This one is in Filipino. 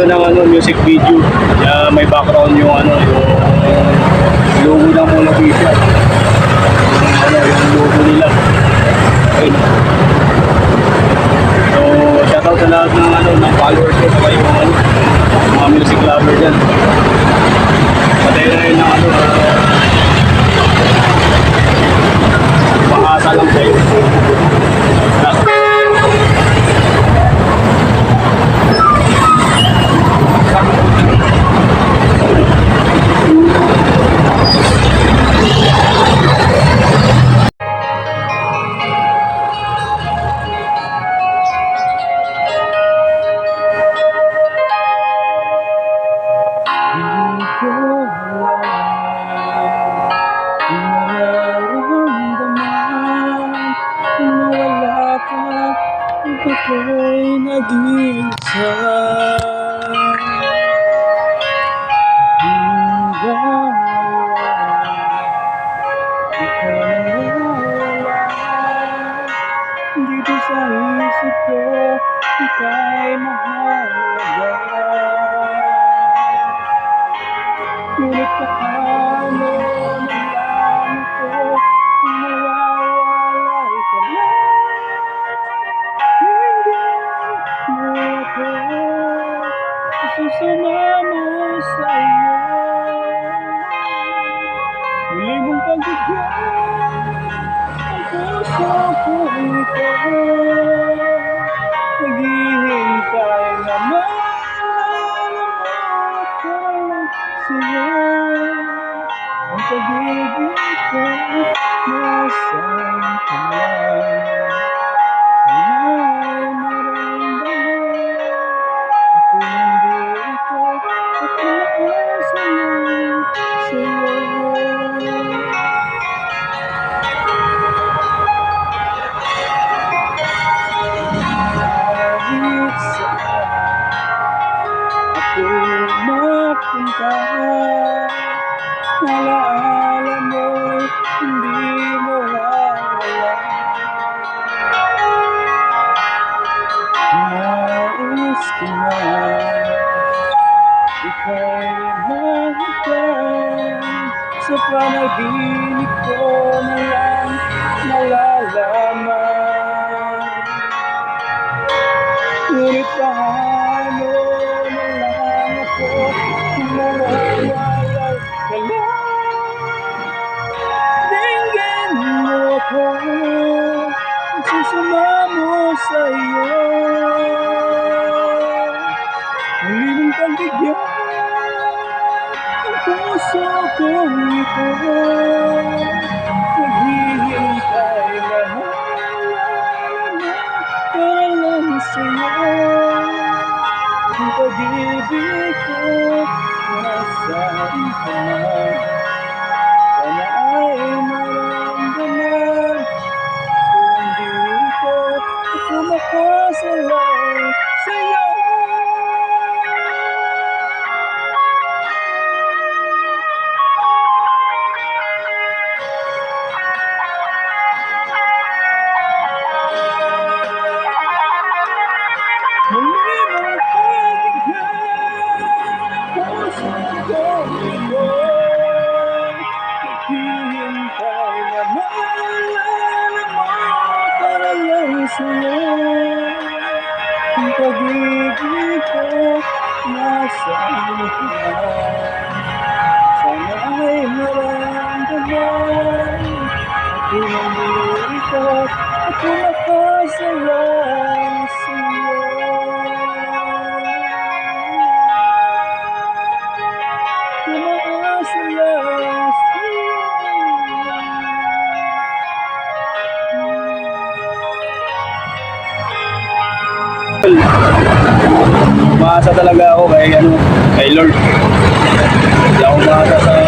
ito ng ano, music video. Kaya may background yung ano, yung logo ng Mono Official. Ano, yung logo nila. Ayun. So, shoutout sa lahat ng ano, ng followers ko sa yung ano, mga music lover dyan. Patay na rin ng ano, pang-asa lang sa'yo. Ako'y nag-iisa hanggang ikaw nawala. Dito sa isip ko, ika'y mahalaga. Ngunit paano nalaman ko kung nawawalay ka na? Sumamo sa'yo. Muli mong pagbigyan ang puso kong ito. Naghihintay na malaman ko sa'yo. Ang pag-ibig ko nasaan ka man. Sana'y maramdaman ako nandito at umaasa lang sa'yo. Kahit saan ako mapunta, alaala mo'y hindi mawawala. Nais ko na ika'y mahintay, sa panaginip ko na lang malalaman. Ngunit paano na lang ako kung mawawalay ka lang? Dinggin mo ako, susumamo sa'yo. Muli mong pagbigyan ang puso kong ito. Naghihintay na malaman para lang sa'yo. Ang pag-ibig ko nasaan ka man. Sana ay maramdaman kung dito ako makasalang sa'yo. Muli mong pagbigyan puso kong ito. Naghihintay na malaman para lang sa'yo. Ang pag-ibig ko nasaan ka na. Sana ay maramdaman ako nandito at makasalang sa'yo. Tumaas lang sa'yo. Umaasa talaga ako kay ano, kay Lord. Hindi ako umaasa sa